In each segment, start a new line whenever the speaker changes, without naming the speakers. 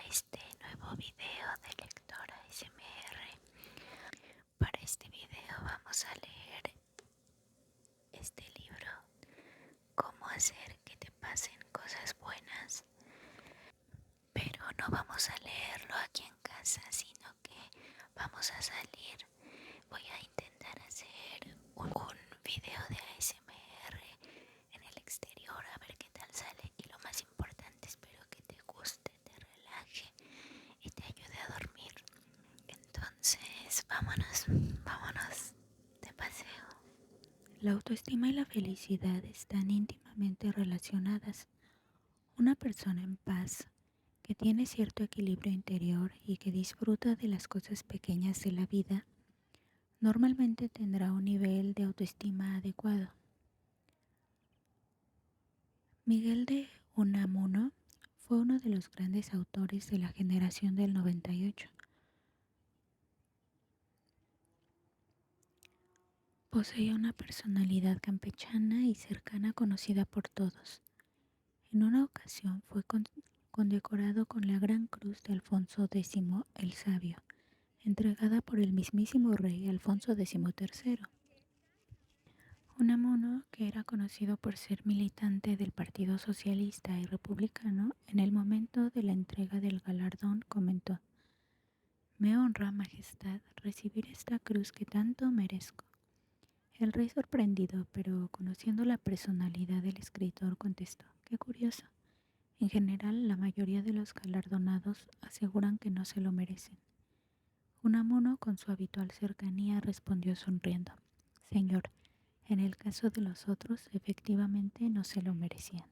este nuevo video de lectora ASMR. Para este video vamos a leer este libro, Cómo hacer que te pasen cosas buenas. Pero no vamos a leerlo aquí en casa, sino que vamos a salir. Voy a intentar hacer un video de ASMR en el exterior, a ver qué tal sale. Y lo más importante, espero que te guste, te relaje y te ayude a dormir. Entonces, vámonos de paseo. La autoestima y la felicidad están íntimamente relacionadas. Una persona en paz, que tiene cierto equilibrio interior y que disfruta de las cosas pequeñas de la vida, normalmente tendrá un nivel de autoestima adecuado. Miguel de Unamuno fue uno de los grandes autores de la generación del 98. Poseía una personalidad campechana y cercana conocida por todos. En una ocasión fue condecorado con la Gran Cruz de Alfonso X el Sabio, entregada por el mismísimo rey Alfonso XIII. Unamuno, que era conocido por ser militante del Partido Socialista y Republicano, en el momento de la entrega del galardón comentó: «Me honra, Majestad, recibir esta cruz que tanto merezco». El rey, sorprendido, pero conociendo la personalidad del escritor, contestó: «Qué curioso. En general, la mayoría de los galardonados aseguran que no se lo merecen». Unamuno, con su habitual cercanía, respondió sonriendo: «Señor, en el caso de los otros, efectivamente no se lo merecían».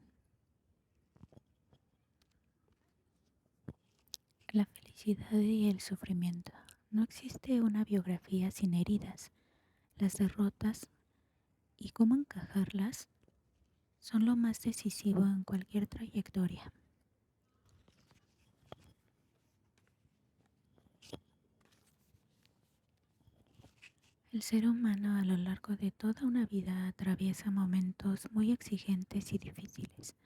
La felicidad y el sufrimiento. No existe una biografía sin heridas. Las derrotas y cómo encajarlas son lo más decisivo en cualquier trayectoria. El ser humano a lo largo de toda una vida atraviesa momentos muy exigentes y difíciles,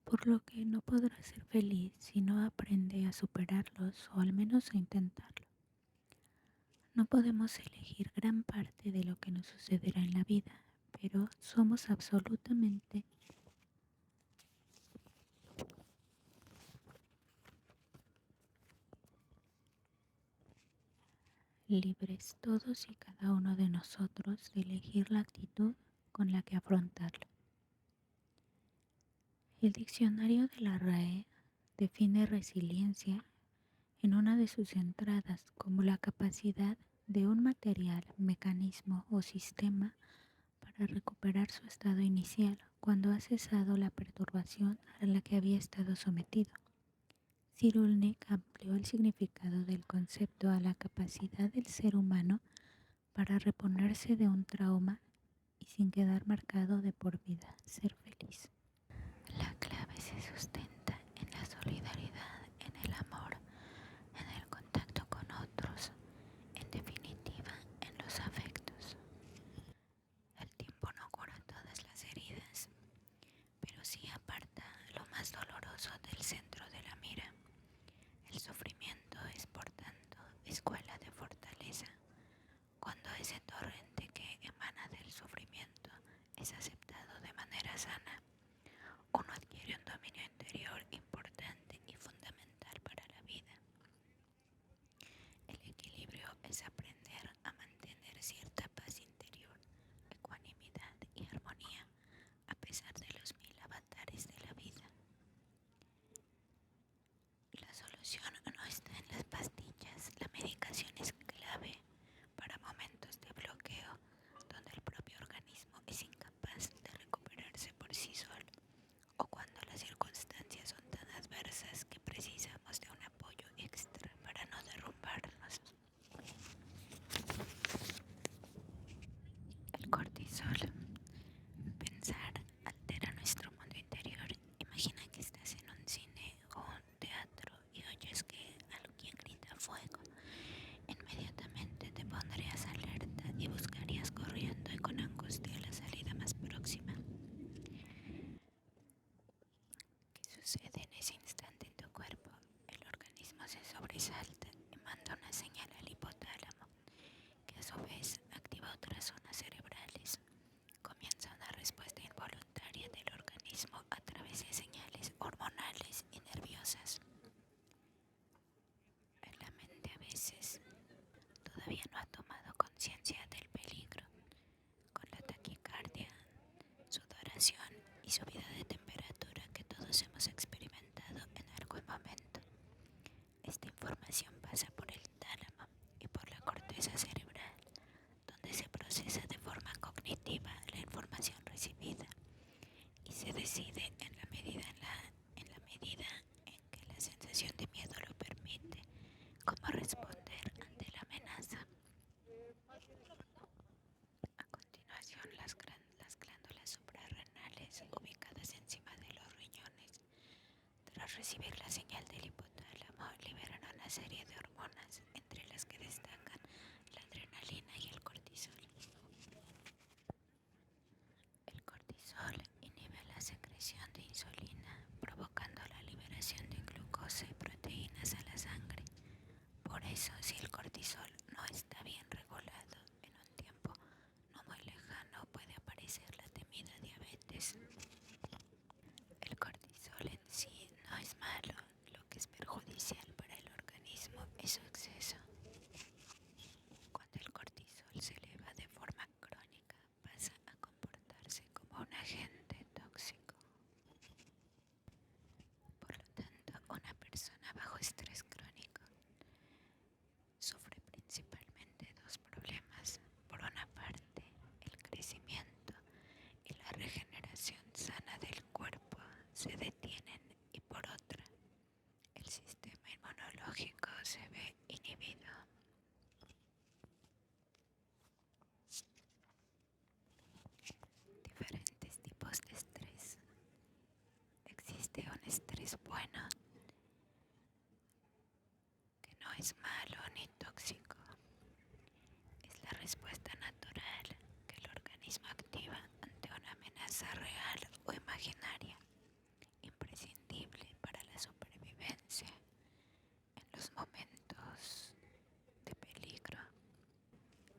por lo que no podrá ser feliz si no aprende a superarlos o al menos a intentarlo. No podemos elegir gran parte de lo que nos sucederá en la vida, pero somos absolutamente libres todos y cada uno de nosotros de elegir la actitud con la que afrontarlo. El diccionario de la RAE define resiliencia en una de sus entradas como la capacidad de un material, mecanismo o sistema para recuperar su estado inicial cuando ha cesado la perturbación a la que había estado sometido. Cyrulnik amplió el significado del concepto a la capacidad del ser humano para reponerse de un trauma y sin quedar marcado de por vida, ser feliz. La clave se sustenta en la solidaridad, en el amor, en el contacto con otros, en definitiva, en los afectos. El tiempo no cura todas las heridas, pero sí aparta lo más doloroso del centro de la mira. El sufrimiento es, por tanto, escuela de fortaleza. Cuando ese torrente que emana del sufrimiento es aceptado de manera sana, uno adquiere un dominio interior importante y fundamental para la vida. El equilibrio es aprender a mantener cierta paz interior, ecuanimidad y armonía a pesar de los mil avatares de la vida. La solución no está en las pastillas, la medicación es clave para momentos de bloqueo donde el propio organismo es incapaz de recuperarse por sí solo, o cuando las circunstancias son tan adversas que precisamos de un apoyo extra para no derrumbarnos. El cortisol. Pensar altera nuestro mundo interior. Imagina que estás en un cine o un teatro y oyes que alguien grita fuego. Inmediatamente te pondrías alerta y buscarías corriendo y con angustia la salida más próxima. ¿Qué sucede en ese instante en tu cuerpo? El organismo sobresalta y manda una señal al hipotálamo, que a su vez activa otras zonas cerebrales. Comienza una respuesta involuntaria del organismo a través de señales hormonales y nerviosas. La mente a veces todavía no ha tomado conciencia del peligro, con la taquicardia, sudoración y subida de temperatura que todos hemos experimentado en algún momento. Esta información pasa por el tálamo y por la corteza cerebral, donde se procesa de forma cognitiva la información recibida y se decide en la medida en que la sensación de miedo lo permite, cómo responder ante la amenaza. A continuación, las glándulas suprarrenales ubicadas encima de los riñones, tras recibir la señal del hipotálamo, liberan una serie de hormonas, entre las que destacan la adrenalina y el cortisol. El cortisol inhibe la secreción de insulina, provocando la liberación de glucosa y proteínas a la sangre. Por eso, si el cortisol no está bien regulado, en un tiempo no muy lejano puede aparecer la temida diabetes. El cortisol en sí no es malo, lo que es perjudicial para el organismo es su exceso. Cuando el cortisol se eleva de forma crónica, pasa a comportarse como un agente tóxico. Por lo tanto, una persona bajo estrés crónico sufre principalmente dos problemas. Por una parte, el crecimiento y la regeneración sana del cuerpo se detienen, y por otra, el sistema inmunológico se ve inhibido. Diferentes tipos de estrés. Existe un estrés bueno, que no es malo ni tóxico. Es la respuesta natural que el organismo activa ante una amenaza real o imaginaria, imprescindible para la supervivencia en los momentos de peligro,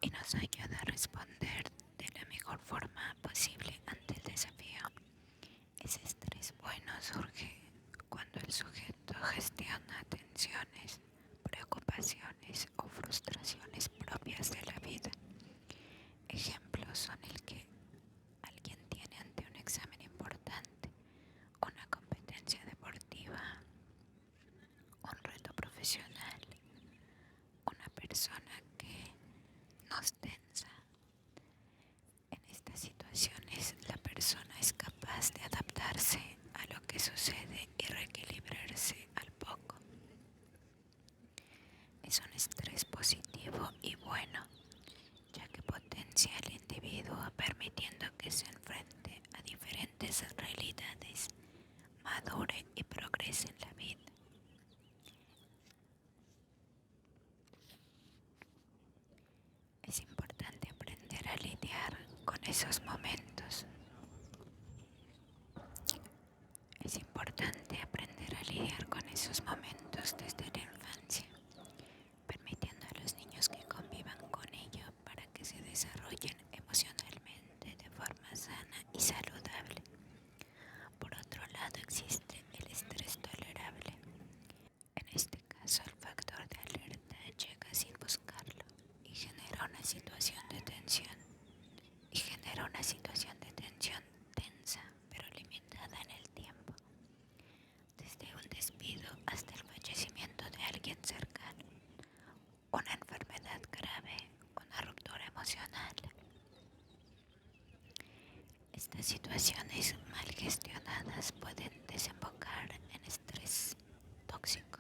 y nos ayuda a responder de la mejor forma posible ante el desafío. Ese estrés bueno surge cuando el sujeto gestiona tensiones, preocupaciones o frustraciones propias de la vida. Ejemplos son el que alguien tiene ante un examen importante, una competencia deportiva, un reto profesional, una persona que nos tensa. En estas situaciones, la persona es capaz de adaptarse a lo que sucede y reequilibrarse al poco. Es un estrés positivo y bueno, ya que potencia al individuo permitiendo que se enfrente a diferentes realidades, madure y progrese en la vida. Es importante aprender a lidiar con esos momentos. Es importante aprender a lidiar con esos momentos desde la infancia, permitiendo a los niños que convivan con ello para que se desarrollen emocionalmente de forma sana y saludable. Por otro lado, existe el estrés tolerable. En este caso, el factor de alerta llega sin buscarlo y genera una situación de tensión. Tensa, pero limitada en el tiempo. Desde un despido hasta el fallecimiento de alguien cercano, una enfermedad grave, una ruptura emocional. Estas situaciones mal gestionadas pueden desembocar en estrés tóxico.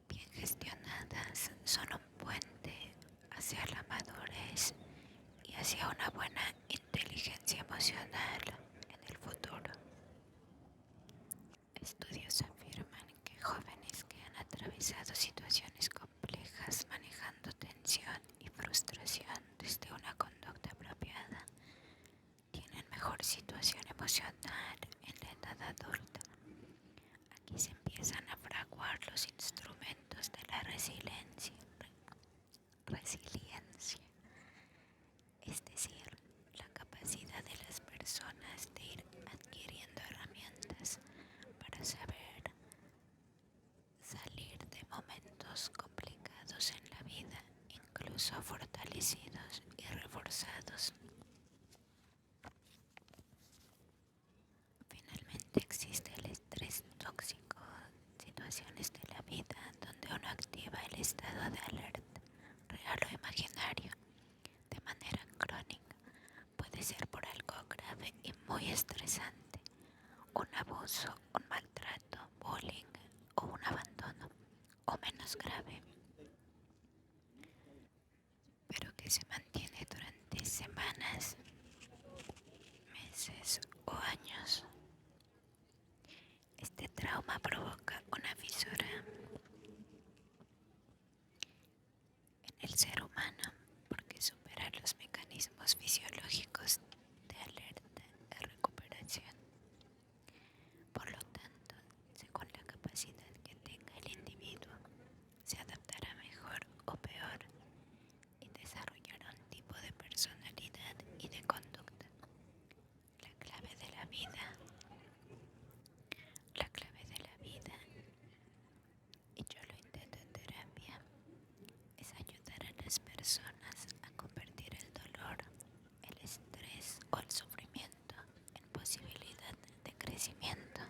Bien gestionadas son un puente hacia la madurez y hacia una buena inteligencia emocional en el futuro. Estudios afirman que jóvenes que han atravesado situaciones complejas manejando tensión y frustración desde una conducta apropiada tienen mejor situación emocional en la edad adulta. Aquí se empiezan a fraguar activar los instrumentos de la resiliencia, es decir, la capacidad de las personas de ir adquiriendo herramientas para saber salir de momentos complicados en la vida, incluso fortalecidos y reforzados. Finalmente existe el estrés tóxico, situaciones de la vida donde uno activa el estado de alerta, real o imaginario, de manera crónica. Puede ser por algo grave y muy estresante, un abuso, un maltrato, bullying o un abandono, o menos grave, pero que se mantiene durante semanas, meses o años. Este trauma provoca una fisura en el ser humano porque supera los mecanismos fisiológicos de alerta y recuperación. Por lo tanto, según la capacidad que tenga el individuo, se adaptará mejor o peor y desarrollará un tipo de personalidad y de conducta. La clave de la vida, la clave de la vida, y yo lo intento en terapia, es ayudar a las personas a convertir el dolor, el estrés o el sufrimiento en posibilidad de crecimiento.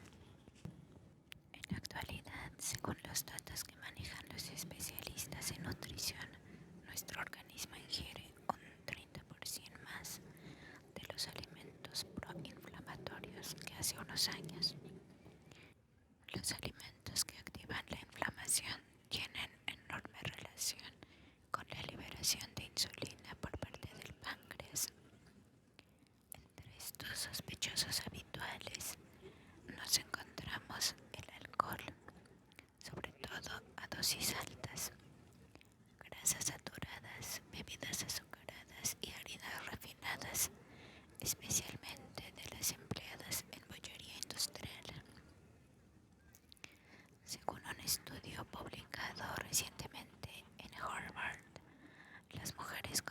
En la actualidad, según los datos que manejan los especialistas en nutrición, nuestro organismo ingiere un 30% más de los alimentos proinflamatorios que hace unos años. Los alimentos que activan la inflamación tienen enorme relación con la liberación de insulina por parte del páncreas. Entre estos sospechosos habituales nos encontramos el alcohol, sobre todo a dosis altas, grasas saturadas, bebidas azucaradas y harinas refinadas, especialmente de las empleadas en bollería industrial. Según un estudio publicado recientemente en Harvard, las mujeres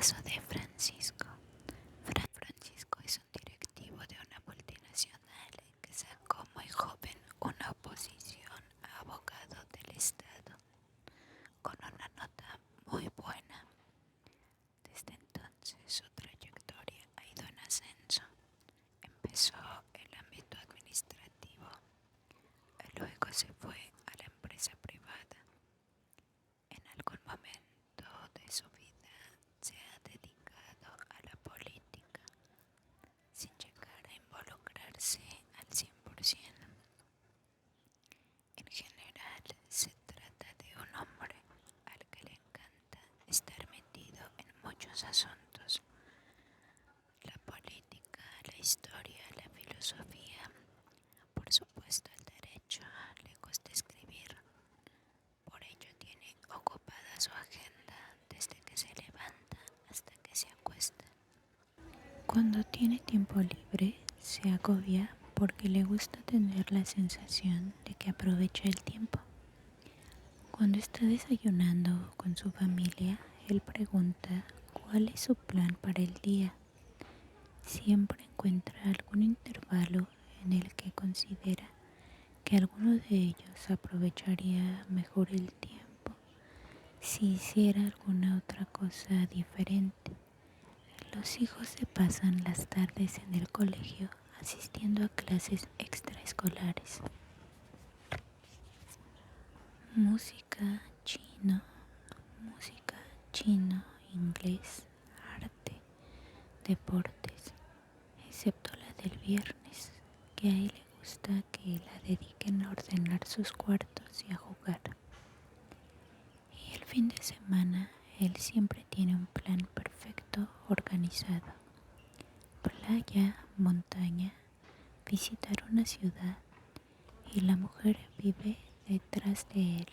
caso de Francisco. Francisco es un directivo de una multinacional que sacó muy joven una oposición a abogado del Estado con una nota muy buena. Desde entonces su trayectoria ha ido en ascenso. Empezó el ámbito administrativo, luego se fue a la empresa privada. En algún momento de su vida se ha dedicado a la política, sin llegar a involucrarse al 100%. En general, se trata de un hombre al que le encanta estar metido en muchos asuntos: la política, la historia, la filosofía, por supuesto el derecho. Le gusta escribir, por ello tiene ocupada su agenda desde que se levanta hasta que se acuesta. Cuando tiene tiempo libre, se agobia porque le gusta tener la sensación de que aprovecha el tiempo. Cuando está desayunando con su familia, él pregunta cuál es su plan para el día. Siempre encuentra algún intervalo en el que considera que alguno de ellos aprovecharía mejor el tiempo si hiciera alguna otra cosa diferente. Los hijos se pasan las tardes en el colegio asistiendo a clases extraescolares. Música, chino, música, chino, inglés, arte, deportes, excepto la del viernes, que a él le gusta que la dediquen a ordenar sus cuartos y a jugar. Y el fin de semana él siempre tiene un plan perfecto organizado: playa, montaña, visitar una ciudad, y la mujer vive detrás de él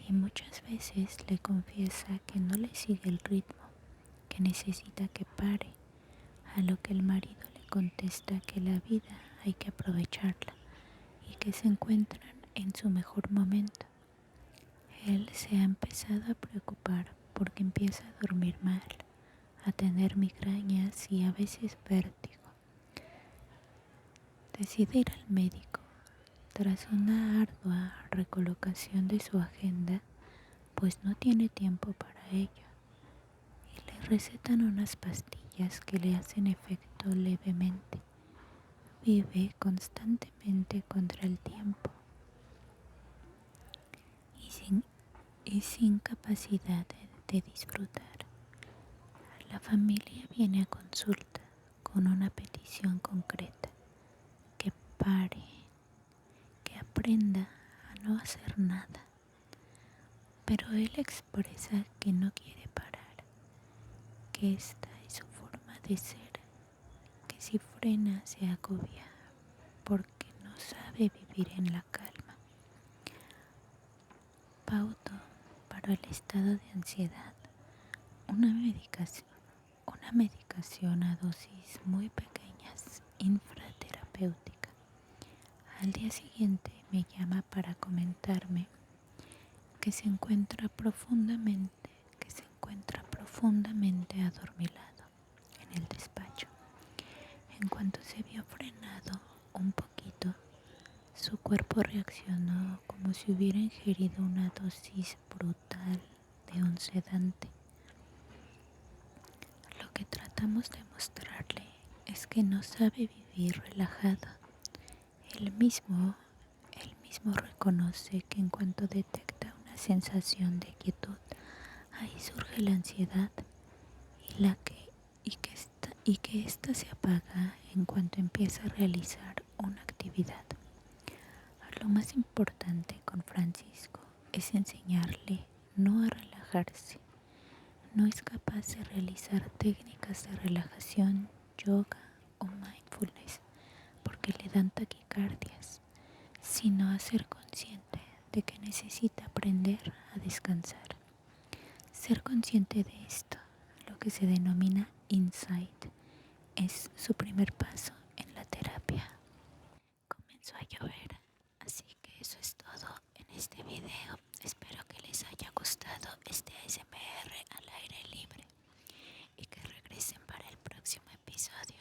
y muchas veces le confiesa que no le sigue el ritmo, que necesita que pare, a lo que el marido le contesta que la vida hay que aprovecharla y que se encuentran en su mejor momento. Él se ha empezado a preocupar porque empieza a dormir mal, a tener migrañas y a veces vértigo. Decide ir al médico. Tras una ardua recolocación de su agenda, pues no tiene tiempo para ello, y le recetan unas pastillas que le hacen efecto levemente. Vive constantemente contra el tiempo y sin capacidad de disfrutar. La familia viene a consulta con una petición concreta: que pare, que aprenda a no hacer nada. Pero él expresa que no quiere parar, que esta es su forma de ser, que si frena se agobia porque no sabe vivir en la calma. Pauto para el estado de ansiedad una medicación a dosis muy pequeñas, infraterapéutica. Al día siguiente me llama para comentarme que se encuentra profundamente adormilado en el despacho. En cuanto se vio frenado un poquito, su cuerpo reaccionó como si hubiera ingerido una dosis brutal de un sedante. Lo que tratamos de mostrarle es que no sabe vivir relajado. Él mismo reconoce que en cuanto detecta una sensación de quietud, ahí surge la ansiedad y que ésta se apaga en cuanto empieza a realizar una actividad. Lo más importante con Francisco es enseñarle no a relajarse. No es capaz de realizar técnicas de relajación, yoga o mindfulness porque le dan taquicardias, sino a ser consciente de que necesita aprender a descansar. Ser consciente de esto, lo que se denomina insight, es su primer paso en la terapia. Comenzó a llover, así que eso es todo en este video. Espero que les haya gustado este ASMR al aire libre. episodio.